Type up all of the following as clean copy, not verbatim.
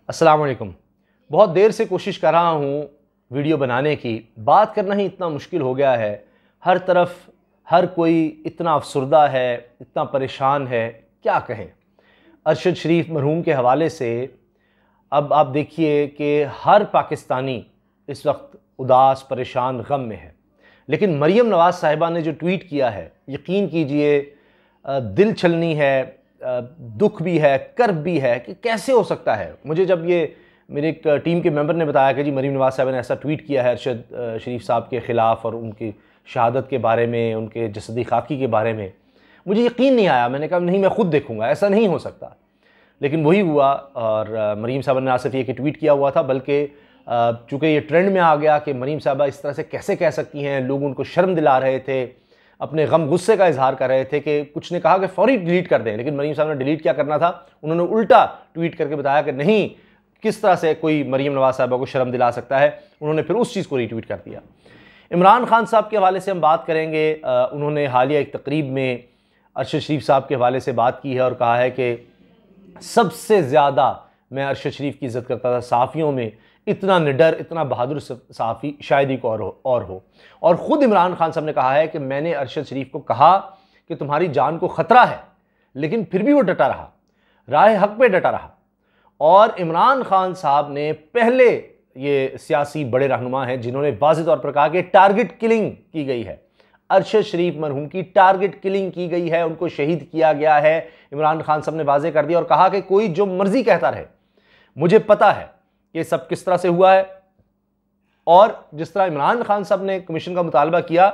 अस्सलाम वालेकुम। बहुत देर से कोशिश कर रहा हूँ वीडियो बनाने की, बात करना ही इतना मुश्किल हो गया है। हर तरफ हर कोई इतना अफसुर्दा है, इतना परेशान है, क्या कहें। अरशद शरीफ मरहूम के हवाले से अब आप देखिए कि हर पाकिस्तानी इस वक्त उदास, परेशान, गम में है। लेकिन मरीम नवाज़ साहिबा ने जो ट्वीट किया है, यकीन कीजिए दिल छलनी है, दुख भी है, कर्ब भी है कि कैसे हो सकता है। मुझे जब ये मेरे एक टीम के मेंबर ने बताया कि जी मरीम नवाज़ साहिबा ने ऐसा ट्वीट किया है अरशद शरीफ साहब के ख़िलाफ़ और उनकी शहादत के बारे में, उनके जसदी खाकी के बारे में, मुझे यकीन नहीं आया। मैंने कहा नहीं, मैं ख़ुद देखूँगा, ऐसा नहीं हो सकता। लेकिन वही हुआ और मरीम साहबा ने ना सिर्फ ये कि ट्वीट किया हुआ था, बल्कि चूँकि ये ट्रेंड में आ गया कि मरीम साहबा इस तरह से कैसे कह सकती हैं, लोग उनको शर्म दिला रहे थे, अपने गम गुस्से का इजहार कर रहे थे कि कुछ ने कहा कि फ़ौरी डिलीट कर दें। लेकिन मरीम साहब ने डिलीट क्या करना था, उन्होंने उल्टा ट्वीट करके बताया कि नहीं, किस तरह से कोई मरीम नवाज़ साहिबा को शर्म दिला सकता है। उन्होंने फिर उस चीज़ को रीट्वीट कर दिया। इमरान खान साहब के हवाले से हम बात करेंगे। उन्होंने हालिया एक तकरीब में अरशद शरीफ साहब के हवाले से बात की है और कहा है कि सबसे ज़्यादा मैं अरशद शरीफ की इज़्ज़त करता था सहाफ़ियों में, इतना निडर, इतना बहादुर सहाफ़ी शायद ही को और हो। और ख़ुद इमरान खान साहब ने कहा है कि मैंने अरशद शरीफ को कहा कि तुम्हारी जान को ख़तरा है, लेकिन फिर भी वो डटा रहा, राह हक़ पे डटा रहा। और इमरान खान साहब ने पहले ये सियासी बड़े रहनुमा हैं जिन्होंने वाज़ेह तौर पर कहा कि टारगेट किलिंग की गई है, अरशद शरीफ मरहूम की टारगेट किलिंग की गई है, उनको शहीद किया गया है। इमरान खान साहब ने वाज़ेह कर दिया और कहा कि कोई जो मर्जी कहता रहे, मुझे पता है ये सब किस तरह से हुआ है। और जिस तरह इमरान खान साहब ने कमीशन का मुतालबा किया,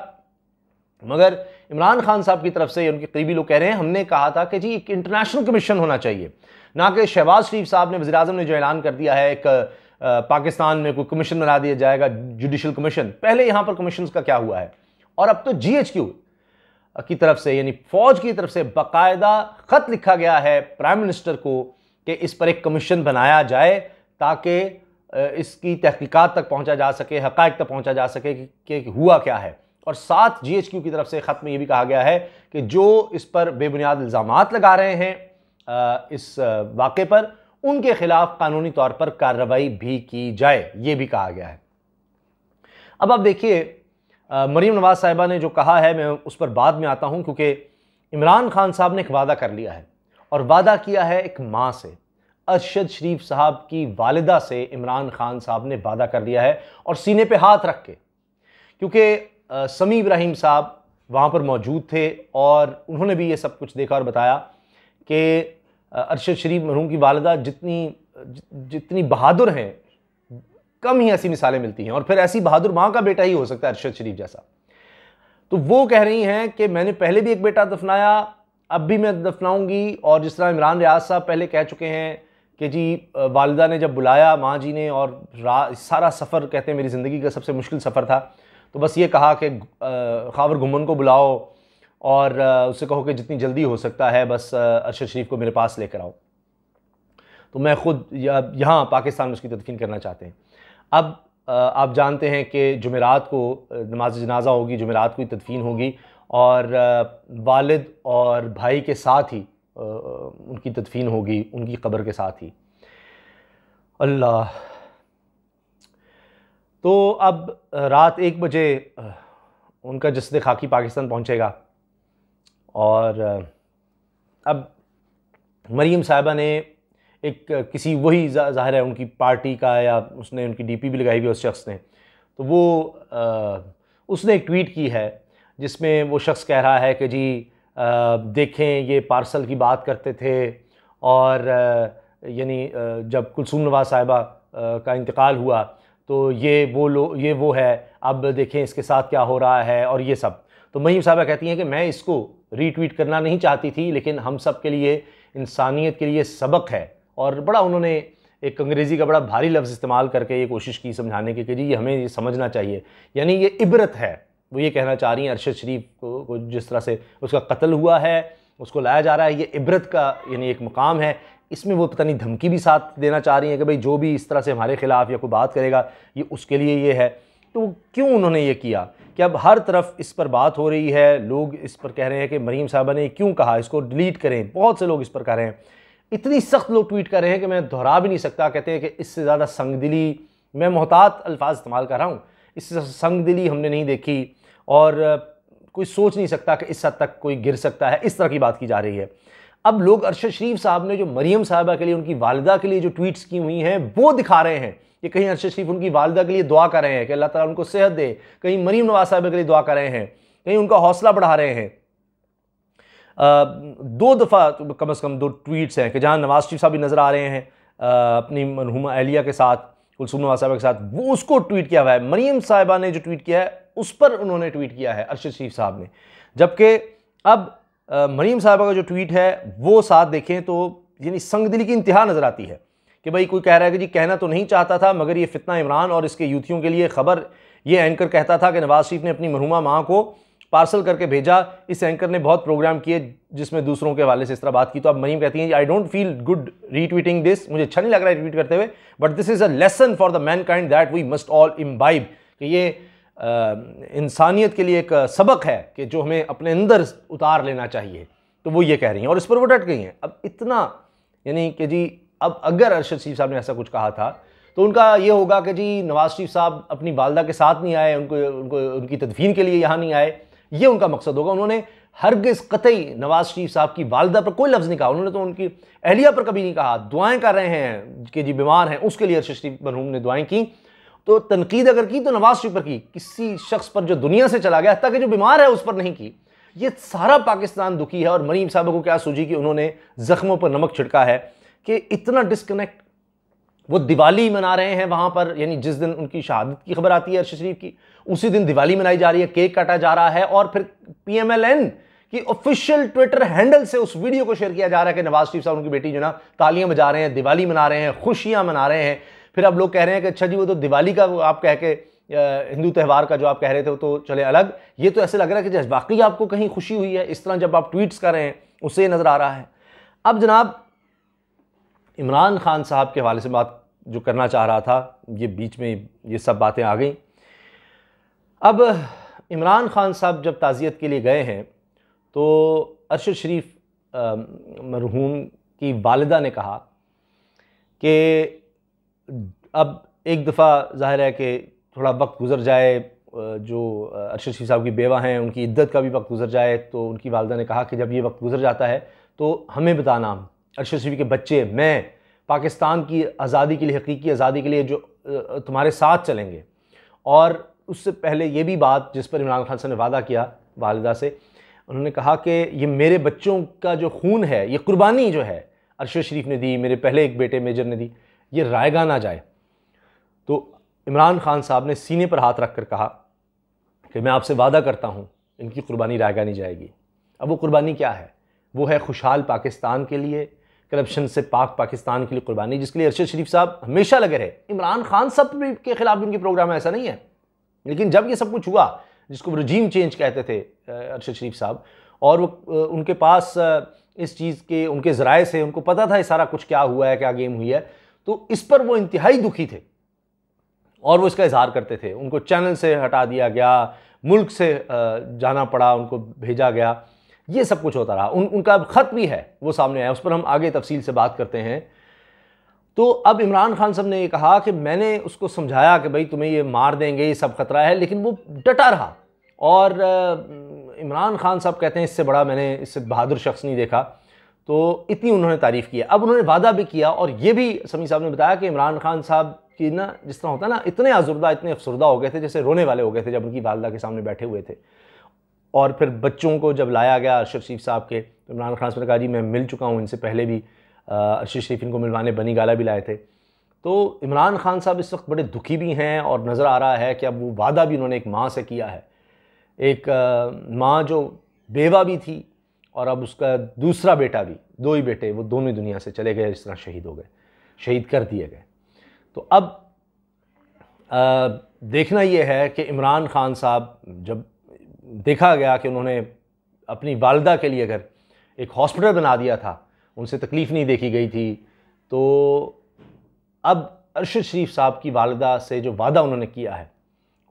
मगर इमरान खान साहब की तरफ से उनके करीबी लोग कह रहे हैं हमने कहा था कि जी एक इंटरनेशनल कमीशन होना चाहिए, ना कि शहबाज शरीफ साहब ने, वज़ीर आज़म ने जो ऐलान कर दिया है एक पाकिस्तान में कोई कमीशन बना दिया जाएगा, जुडिशल कमीशन। पहले यहाँ पर कमीशन का क्या हुआ है, और अब तो GHQ की तरफ से यानी फौज की तरफ से बाकायदा खत लिखा गया है प्राइम मिनिस्टर को कि इस पर एक कमीशन बनाया जाए ताकि इसकी तहकीकात तक पहुंचा जा सके, हक़ाइक़ तक पहुंचा जा सके कि हुआ क्या है। और साथ GHQ की तरफ से ख़त में यह भी कहा गया है कि जो इस पर बेबुनियाद इल्ज़ामात लगा रहे हैं इस वाक़े पर, उनके ख़िलाफ़ कानूनी तौर पर कार्रवाई भी की जाए, ये भी कहा गया है। अब आप देखिए मरीम नवाज़ साहिबा ने जो कहा है, मैं उस पर बाद में आता हूँ, क्योंकि इमरान खान साहब ने एक वादा कर लिया है और वादा किया है एक माँ से। अरशद शरीफ साहब की वालिदा से इमरान खान साहब ने वादा कर लिया है और सीने पे हाथ रख के, क्योंकि समी इब्राहिम साहब वहाँ पर मौजूद थे और उन्होंने भी ये सब कुछ देखा और बताया कि अरशद शरीफ मरहूम की वालिदा जितनी बहादुर हैं, कम ही ऐसी मिसालें मिलती हैं। और फिर ऐसी बहादुर माँ का बेटा ही हो सकता है अरशद शरीफ जैसा। तो वो कह रही हैं कि मैंने पहले भी एक बेटा दफनाया, अब भी मैं दफनाऊंगी। और जिस तरह इमरान रियाज साहब पहले कह चुके हैं कि जी वालिदा ने जब बुलाया माँ जी ने, और सारा सफ़र कहते हैं मेरी ज़िंदगी का सबसे मुश्किल सफ़र था, तो बस ये कहा कि खावर घुमन को बुलाओ और उससे कहो कि जितनी जल्दी हो सकता है बस अरशद शरीफ को मेरे पास लेकर आओ। तो मैं ख़ुद यहाँ पाकिस्तान में उसकी तदफीन करना चाहते हैं। अब आप जानते हैं कि जुमेरात को नमाज जनाजा होगी, जुमेरात को ही तदफीन होगी और वालिद और भाई के साथ ही उनकी तदफीन होगी, उनकी कब्र के साथ ही। अल्लाह। तो अब रात 1 बजे उनका जस्द खाकी पाकिस्तान पहुंचेगा और अब मरीम साहिबा ने एक किसी वही ज़ाहिर है उनकी पार्टी का, या उसने उनकी DP भी लगाई हुई उस शख्स ने, तो वो उसने एक ट्वीट की है जिसमें वो शख्स कह रहा है कि जी देखें ये पार्सल की बात करते थे और यानी जब कुलसूम नवाज़ साहिबा का इंतकाल हुआ तो ये वो है, अब देखें इसके साथ क्या हो रहा है और ये सब। तो मरीम साहिबा कहती हैं कि मैं इसको रीट्वीट करना नहीं चाहती थी, लेकिन हम सब के लिए, इंसानियत के लिए सबक है। और बड़ा उन्होंने एक अंग्रेज़ी का बड़ा भारी लफ्ज़ इस्तेमाल करके ये कोशिश की समझाने की कि जी हमें ये समझना चाहिए, यानी ये इबरत है। वो ये कहना चाह रही हैं अरशद शरीफ को जिस तरह से उसका कत्ल हुआ है, उसको लाया जा रहा है, ये इबरत का यानी एक मुकाम है। इसमें वो पता नहीं धमकी भी साथ देना चाह रही हैं कि भाई जो भी इस तरह से हमारे ख़िलाफ़ या कोई बात करेगा ये उसके लिए ये है। तो क्यों उन्होंने ये किया कि अब हर तरफ इस पर बात हो रही है, लोग इस पर कह रहे हैं कि मरीम साहबा ने क्यों कहा इसको डिलीट करें, बहुत से लोग इस पर कह रहे हैं। इतनी सख्त लोग ट्वीट कर रहे हैं कि मैं दोहरा भी नहीं सकता। कहते हैं कि इससे ज़्यादा संगदिली, मैं मोहतात अल्फाज इस्तेमाल कर रहा हूँ, इससे संगदिली हमने नहीं देखी और कोई सोच नहीं सकता कि इस हद तक कोई गिर सकता है, इस तरह की बात की जा रही है। अब लोग अरशद शरीफ साहब ने जो मरियम साहिबा के लिए, उनकी वालिदा के लिए जो ट्वीट्स की हुई हैं वो दिखा रहे हैं कि कहीं अरशद शरीफ उनकी वालिदा के लिए दुआ कर रहे हैं कि अल्लाह ताला उनको सेहत दे, कहीं मरियम नवाज साहिबा के लिए दुआ कर रहे हैं, कहीं उनका हौसला बढ़ा रहे हैं। 2 दफ़ा कम से कम 2 ट्वीट्स हैं कि जहाँ नवाज शरीफ साहब भी नज़र आ रहे हैं अपनी मरहूमा एहलिया के साथ, कुलसूम नवाज साहिबा के साथ, वो उसको ट्वीट किया हुआ है। मरियम साहिबा ने जो ट्वीट किया है उस पर उन्होंने ट्वीट किया है अरशद शरीफ साहब ने। जबकि अब मरियम साहिबा का जो ट्वीट है वो साथ देखें तो यानी संगदिली की इंतहा नज़र आती है कि भाई कोई कह रहा है कि जी कहना तो नहीं चाहता था मगर ये फितना इमरान और इसके यूथियों के लिए खबर, ये एंकर कहता था कि नवाज शरीफ ने अपनी मरहूमा माँ को पार्सल करके भेजा। इस एंकर ने बहुत प्रोग्राम किए जिसमें दूसरों के हवाले से इस तरह बात की। तो अब मरीम कहती हैं I don't feel good retweeting this, मुझे अच्छा नहीं लग रहा है ट्वीट करते हुए, but this is a lesson for the mankind that we must all imbibe, कि ये इंसानियत के लिए एक सबक है कि जो हमें अपने अंदर उतार लेना चाहिए। तो वो ये कह रही हैं और इस पर वो डट गई हैं। अब इतना यानी कि जी अब अगर अरशद शरीफ साहब ने ऐसा कुछ कहा था तो उनका ये होगा कि जी नवाज शरीफ साहब अपनी वालदा के साथ नहीं आए, उनको उनकी तदफीन के लिए यहाँ नहीं आए, ये उनका मकसद होगा। उन्होंने हरगिज़ कतई नवाज शरीफ साहब की वालदा पर कोई लफ्ज़ नहीं कहा, उन्होंने तो उनकी अहलिया पर कभी नहीं कहा। दुआएं कर रहे हैं कि जी बीमार हैं, उसके लिए अरशद शरीफ मरहूम ने दुआएं की। तो तनकीद अगर की तो नवाज शरीफ पर की, किसी शख्स पर जो दुनिया से चला गया ताकि जो बीमार है उस पर नहीं की। ये सारा पाकिस्तान दुखी है और मरीम साहब को क्या सूझी कि उन्होंने ज़ख्मों पर नमक छिड़का है कि इतना डिस्कनेक्ट। वो दिवाली मना रहे हैं वहाँ पर, यानी जिस दिन उनकी शहादत की खबर आती है अरशद शरीफ की, उसी दिन दिवाली मनाई जा रही है, केक काटा जा रहा है और फिर PMLN की ऑफिशियल ट्विटर हैंडल से उस वीडियो को शेयर किया जा रहा है कि नवाज शरीफ साहब उनकी बेटी जो ना तालियां बजा रहे हैं, दिवाली मना रहे हैं, खुशियां मना रहे हैं। फिर अब लोग कह रहे हैं कि अच्छा जी वो तो दिवाली का आप कह के हिंदू त्यौहार का जो आप कह रहे थे तो चले अलग, ये तो ऐसे लग रहा है कि जैसे वाकई आपको कहीं खुशी हुई है, इस तरह जब आप ट्वीट्स कर रहे हैं उससे नज़र आ रहा है। अब जनाब इमरान खान साहब के हवाले से बात जो करना चाह रहा था, ये बीच में ये सब बातें आ गई। अब इमरान खान साहब जब ताज़ियत के लिए गए हैं तो अरशद शरीफ मरहूम की वालिदा ने कहा कि अब एक दफ़ा ज़ाहिर है कि थोड़ा वक्त गुजर जाए, जो अरशद शरीफ साहब की बेवा हैं उनकी इद्दत का भी वक्त गुजर जाए। तो उनकी वालिदा ने कहा कि जब ये वक्त गुजर जाता है तो हमें बताना, अरशद शरीफ के बच्चे, मैं पाकिस्तान की आज़ादी के लिए, हकीकी आज़ादी के लिए जो तुम्हारे साथ चलेंगे। और उससे पहले ये भी बात जिस पर इमरान खान साहब ने वादा किया वालिदा से, उन्होंने कहा कि ये मेरे बच्चों का जो खून है, ये कुर्बानी जो है अरशद शरीफ ने दी, मेरे पहले एक बेटे मेजर ने दी, ये रायगा ना जाए। तो इमरान खान साहब ने सीने पर हाथ रख कर कहा कि मैं आपसे वादा करता हूँ इनकी कुर्बानी रायगा नहीं जाएगी। अब वो कुर्बानी क्या है? वो है खुशहाल पाकिस्तान के लिए, करप्शन से पाक पाकिस्तान के लिए कुर्बानी, जिसके लिए अरशद शरीफ साहब हमेशा लगे रहे। इमरान खान साहब के खिलाफ भी उनके प्रोग्राम ऐसा नहीं है, लेकिन जब ये सब कुछ हुआ जिसको रजीम चेंज कहते थे अरशद शरीफ साहब, और वो उनके पास इस चीज़ के उनके ज़राए से उनको पता था ये सारा कुछ क्या हुआ है, क्या गेम हुई है, तो इस पर वो इंतहाई दुखी थे और वो इसका इजहार करते थे। उनको चैनल से हटा दिया गया, मुल्क से जाना पड़ा, उनको भेजा गया, ये सब कुछ होता रहा। उनका ख़त भी है, वो सामने आया, उस पर हम आगे तफसील से बात करते हैं। तो अब इमरान खान साहब ने ये कहा कि मैंने उसको समझाया कि भाई तुम्हें ये मार देंगे, ये सब ख़तरा है, लेकिन वो डटा रहा। और इमरान खान साहब कहते हैं इससे बड़ा मैंने इससे बहादुर शख्स नहीं देखा। तो इतनी उन्होंने तारीफ़ किया। अब उन्होंने वादा भी किया, और ये भी समी साहब ने बताया कि इमरान खान साहब की ना जिस तरह होता है ना, इतने आजुर्दा, इतने अफसरदा हो गए थे, जैसे रोने वाले हो गए थे जब उनकी वालदा के सामने बैठे हुए थे। और फिर बच्चों को जब लाया गया अरशद शरीफ साहब के, तो इमरान खान साहब ने कहा जी मैं मिल चुका हूँ, इनसे पहले भी अरशद शरीफ इनको मिलवाने बनी गाला भी लाए थे। तो इमरान खान साहब इस वक्त बड़े दुखी भी हैं और नज़र आ रहा है कि अब वो वादा भी उन्होंने एक माँ से किया है, एक माँ जो बेवा भी थी और अब उसका दूसरा बेटा भी, 2 ही बेटे, वो दोनों ही दुनिया से चले गए, इस तरह शहीद हो गए, शहीद कर दिए गए। तो अब देखना यह है कि इमरान खान साहब जब देखा गया कि उन्होंने अपनी वालिदा के लिए अगर एक हॉस्पिटल बना दिया था, उनसे तकलीफ़ नहीं देखी गई थी, तो अब अरशद शरीफ साहब की वालिदा से जो वादा उन्होंने किया है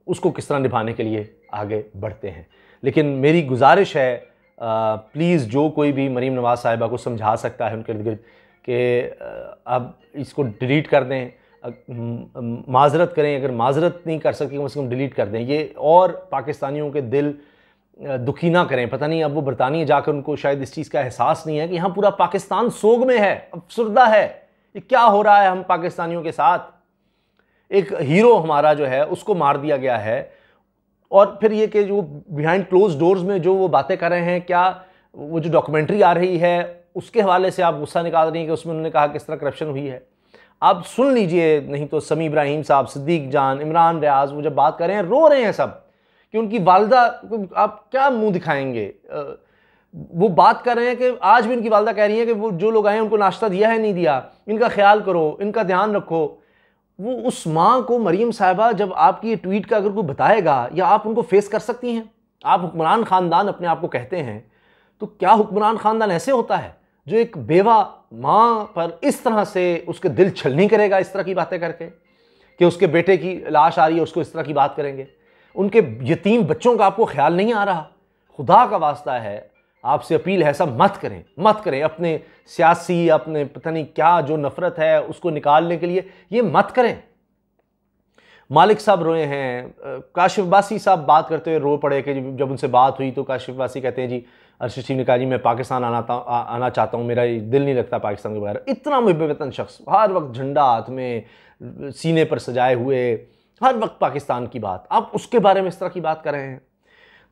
उसको किस तरह निभाने के लिए आगे बढ़ते हैं। लेकिन मेरी गुजारिश है प्लीज़ जो कोई भी मरीम नवाज़ साहिबा को समझा सकता है उनके इर्द गिर्द कि अब इसको डिलीट कर दें, माजरत करें, अगर माजरत नहीं कर सके कम से कम डिलीट कर दें। ये और पाकिस्तानियों के दिल दुखी ना करें। पता नहीं अब वो बरतानिया जाकर उनको शायद इस चीज़ का एहसास नहीं है कि यहाँ पूरा पाकिस्तान सोग में है, अफसुर्दा है, ये क्या हो रहा है हम पाकिस्तानियों के साथ। एक हीरो हमारा जो है उसको मार दिया गया है, और फिर ये कि जो बिहाइंड क्लोज डोर्स में जो वो बातें कर रहे हैं, क्या वो जो डॉक्यूमेंट्री आ रही है उसके हवाले से आप गुस्सा निकाल रही हैं कि उसमें उन्होंने कहा किस तरह करप्शन हुई है। आप सुन लीजिए, नहीं तो समी इब्राहिम साहब, सिद्दीक जान, इमरान रियाज, वो जब बात कर रहे हैं रो रहे हैं सब कि उनकी वालदा, आप क्या मुंह दिखाएंगे। वो बात कर रहे हैं कि आज भी उनकी वालदा कह रही है कि वो जो लोग आए उनको नाश्ता दिया है नहीं दिया, इनका ख्याल करो, इनका ध्यान रखो। वो उस माँ को, मरीम साहिबा, जब आपकी ये ट्वीट का अगर कोई बताएगा, या आप उनको फेस कर सकती हैं, आप हुक्मरान ख़ानदान अपने आप को कहते हैं, तो क्या हुक्मरान ख़ानदान ऐसे होता है जो एक बेवा माँ पर इस तरह से उसके दिल छलनी करेगा, इस तरह की बातें करके कि उसके बेटे की लाश आ रही है उसको इस तरह की बात करेंगे। उनके यतीम बच्चों का आपको ख्याल नहीं आ रहा। खुदा का वास्ता है, आपसे अपील है, ऐसा मत करें, मत करें। अपने सियासी, अपने पता नहीं क्या जो नफरत है उसको निकालने के लिए ये मत करें। मालिक साहब रोए हैं, काशिफ अब्बासी साहब बात करते हुए रो पड़े कि जब उनसे बात हुई तो काशिफ अब्बासी कहते हैं जी, अरशद शरीफ ने कहा जी मैं पाकिस्तान आना चाहता हूँ, मेरा दिल नहीं लगता पाकिस्तान के बगैर। इतना मुहब्बतन शख्स, हर वक्त झंडा हाथ में, सीने पर सजाए हुए, हर वक्त पाकिस्तान की बात, आप उसके बारे में इस तरह की बात कर रहे हैं।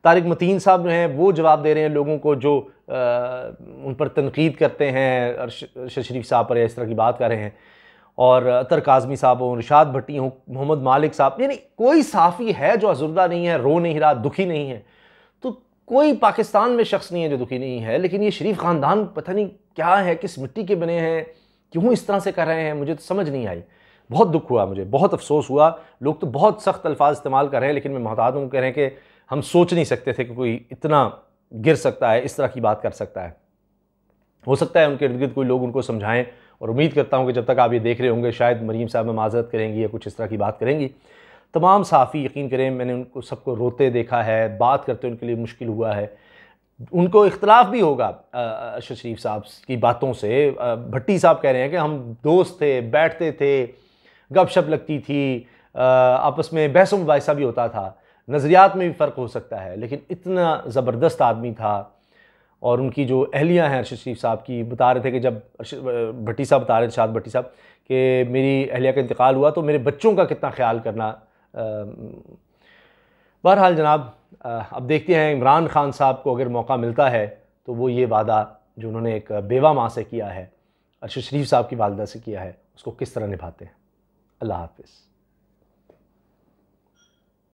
तारिक मतीन साहब जो हैं वो जवाब दे रहे हैं लोगों को जो उन पर तनकीद करते हैं, अरशद शरीफ साहब पर इस तरह की बात कर रहे हैं। और अतर काज़मी साहब हों, रिशाद भट्टी हों, मोहम्मद मालिक साहब, यानी कोई सहाफ़ी है जो अज़ुर्दा नहीं है, रो नहीं रहा, दुखी नहीं है। तो कोई पाकिस्तान में शख्स नहीं है जो दुखी नहीं है। लेकिन ये शरीफ ख़ानदान पता नहीं क्या है, किस मिट्टी के बने हैं, क्यों इस तरह से कर रहे हैं, मुझे तो समझ नहीं आई। बहुत दुख हुआ, मुझे बहुत अफसोस हुआ। लोग तो बहुत सख्त अल्फाज इस्तेमाल कर रहे हैं, लेकिन मैं मोहताद हूँ, कह रहे हैं कि हम सोच नहीं सकते थे कि कोई इतना गिर सकता है, इस तरह की बात कर सकता है। हो सकता है उनके इर्द गिर्द कोई लोग उनको समझाएं, और उम्मीद करता हूं कि जब तक आप ये देख रहे होंगे शायद मरीम साहब में माजरत करेंगी या कुछ इस तरह की बात करेंगी। तमाम सहाफ़ी, यकीन करें, मैंने उनको सबको रोते देखा है, बात करते उनके लिए मुश्किल हुआ है। उनको इख्तलाफ भी होगा अरशद शरीफ साहब की बातों से। भट्टी साहब कह रहे हैं कि हम दोस्त थे, बैठते थे, गपशप लगती थी, आपस में बहस मुबाहिसा भी होता था, नज़रियात में भी फ़र्क हो सकता है, लेकिन इतना ज़बरदस्त आदमी था। और उनकी जो अहलिया हैं अरशद शरीफ साहब की, बता रहे थे कि जब भट्टी साहब बता रहे थे, शाद भट्टी साहब, कि मेरी अहलिया का इंतकाल हुआ तो मेरे बच्चों का कितना ख्याल करना। बहरहाल जनाब, अब देखते हैं इमरान खान साहब को अगर मौका मिलता है तो वो ये वादा जो उन्होंने एक बेवा माँ से किया है, अरशद शरीफ साहब की वालदा से किया है, उसको किस तरह निभाते हैं। अल्लाह हाफ़िज़।